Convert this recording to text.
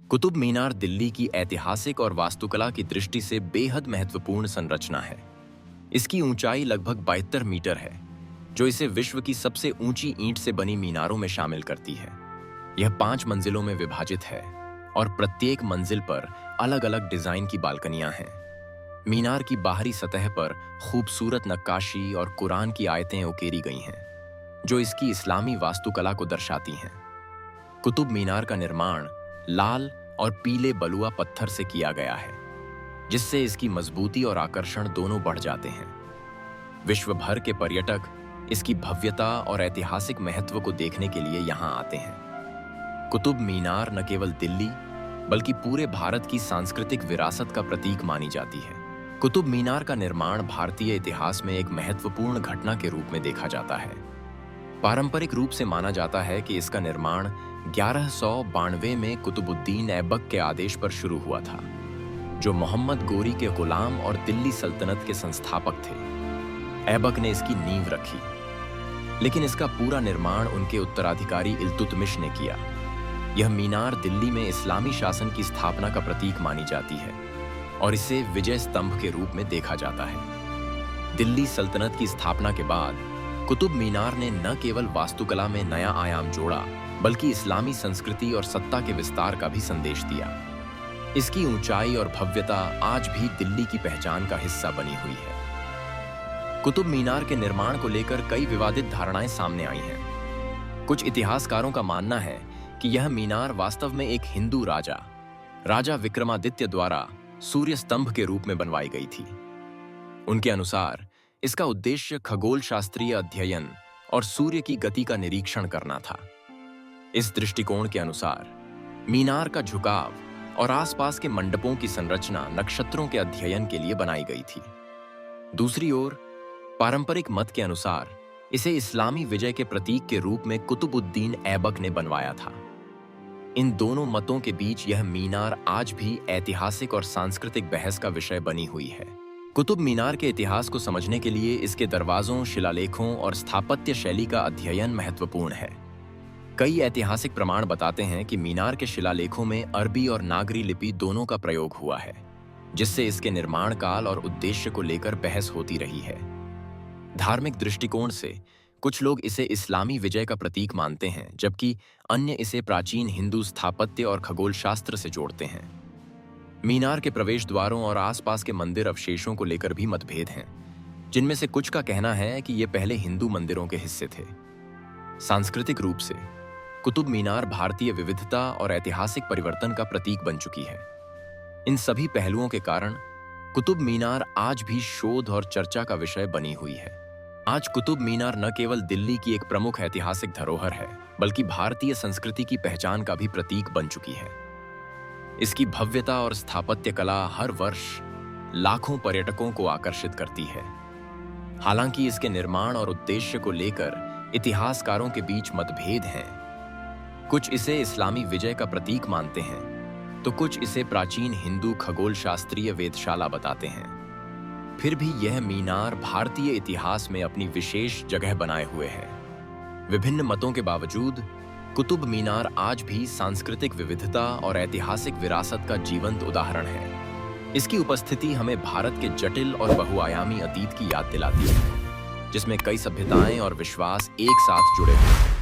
कुतुब मीनार दिल्ली की ऐतिहासिक और वास्तुकला की दृष्टि से बेहद महत्वपूर्ण संरचना है। इसकी ऊंचाई लगभग 72 मीटर है, जो इसे विश्व की सबसे ऊंची ईंट से बनी मीनारों में शामिल करती है। यह 5 मंजिलों में विभाजित है और प्रत्येक मंजिल पर अलग अलग डिजाइन की बालकनियां हैं। मीनार की बाहरी सतह पर खूबसूरत नक्काशी और कुरान की आयतें उकेरी गई हैं, जो इसकी इस्लामी वास्तुकला को दर्शाती हैं। कुतुब मीनार का निर्माण लाल और पीले बलुआ पत्थर से किया गया है, जिससे इसकी मजबूती और आकर्षण दोनों बढ़ जाते हैं। विश्व भर के पर्यटक इसकी भव्यता और ऐतिहासिक महत्व को देखने के लिए यहाँ आते हैं। कुतुब मीनार न केवल दिल्ली बल्कि पूरे भारत की सांस्कृतिक विरासत का प्रतीक मानी जाती है। कुतुब मीनार का निर्माण भारतीय इतिहास में एक महत्वपूर्ण घटना के रूप में देखा जाता है। पारंपरिक रूप से माना जाता है कि इसका निर्माण 1192 में कुतुबुद्दीन ऐबक के आदेश पर शुरू हुआ था, जो मोहम्मद गोरी के गुलाम और दिल्ली सल्तनत के संस्थापक थे। ऐबक ने इसकी नींव रखी, लेकिन इसका पूरा निर्माण उनके उत्तराधिकारी इल्तुतमिश ने किया। यह मीनार दिल्ली में इस्लामी शासन की स्थापना का प्रतीक मानी जाती है और इसे विजय स्तंभ के रूप में देखा जाता है। दिल्ली सल्तनत की स्थापना के बाद कुतुब मीनार ने न केवल वास्तुकला में नया आयाम जोड़ा, बल्कि इस्लामी संस्कृति और सत्ता के विस्तार का भी संदेश दिया। इसकी ऊंचाई और भव्यता आज भी दिल्ली की पहचान का हिस्सा बनी हुई है। कुतुब मीनार के निर्माण को लेकर कई विवादित धारणाएं सामने आई हैं। कुछ इतिहासकारों का मानना है कि यह मीनार वास्तव में एक हिंदू राजा विक्रमादित्य द्वारा सूर्य स्तंभ के रूप में बनवाई गई थी। उनके अनुसार इसका उद्देश्य खगोल शास्त्रीय अध्ययन और सूर्य की गति का निरीक्षण करना था। इस दृष्टिकोण के अनुसार मीनार का झुकाव और आसपास के मंडपों की संरचना नक्षत्रों के अध्ययन के लिए बनाई गई थी। दूसरी ओर पारंपरिक मत के अनुसार इसे इस्लामी विजय के प्रतीक के रूप में कुतुबुद्दीन ऐबक ने बनवाया था। इन दोनों मतों के बीच यह मीनार आज भी ऐतिहासिक और सांस्कृतिक बहस का विषय बनी हुई है। कुतुब मीनार के इतिहास को समझने के लिए इसके दरवाजों, शिलालेखों और स्थापत्य शैली का अध्ययन महत्वपूर्ण है। कई ऐतिहासिक प्रमाण बताते हैं कि मीनार के शिलालेखों में अरबी और नागरी लिपि दोनों का प्रयोग हुआ है, जिससे इसके निर्माण काल और उद्देश्य को लेकर बहस होती रही है। धार्मिक दृष्टिकोण से कुछ लोग इसे इस्लामी विजय का प्रतीक मानते हैं, जबकि अन्य इसे प्राचीन हिंदू स्थापत्य और खगोलशास्त्र से जोड़ते हैं। मीनार के प्रवेश द्वारों और आसपास के मंदिर अवशेषों को लेकर भी मतभेद हैं, जिनमें से कुछ का कहना है कि ये पहले हिंदू मंदिरों के हिस्से थे। सांस्कृतिक रूप से कुतुब मीनार भारतीय विविधता और ऐतिहासिक परिवर्तन का प्रतीक बन चुकी है। इन सभी पहलुओं के कारण कुतुब मीनार आज भी शोध और चर्चा का विषय बनी हुई है। आज कुतुब मीनार न केवल दिल्ली की एक प्रमुख ऐतिहासिक धरोहर है, बल्कि भारतीय संस्कृति की पहचान का भी प्रतीक बन चुकी है। इसकी भव्यता और स्थापत्य कला हर वर्ष लाखों पर्यटकों को आकर्षित करती है। हालांकि इसके निर्माण और उद्देश्य को लेकर इतिहासकारों के बीच मतभेद हैं। कुछ इसे इस्लामी विजय का प्रतीक मानते हैं, तो कुछ इसे प्राचीन हिंदू खगोल शास्त्रीय वेधशाला बताते हैं। फिर भी यह मीनार भारतीय इतिहास में अपनी विशेष जगह बनाए हुए है। विभिन्न मतों के बावजूद कुतुब मीनार आज भी सांस्कृतिक विविधता और ऐतिहासिक विरासत का जीवंत उदाहरण है। इसकी उपस्थिति हमें भारत के जटिल और बहुआयामी अतीत की याद दिलाती है, जिसमें कई सभ्यताएं और विश्वास एक साथ जुड़े हुए हैं।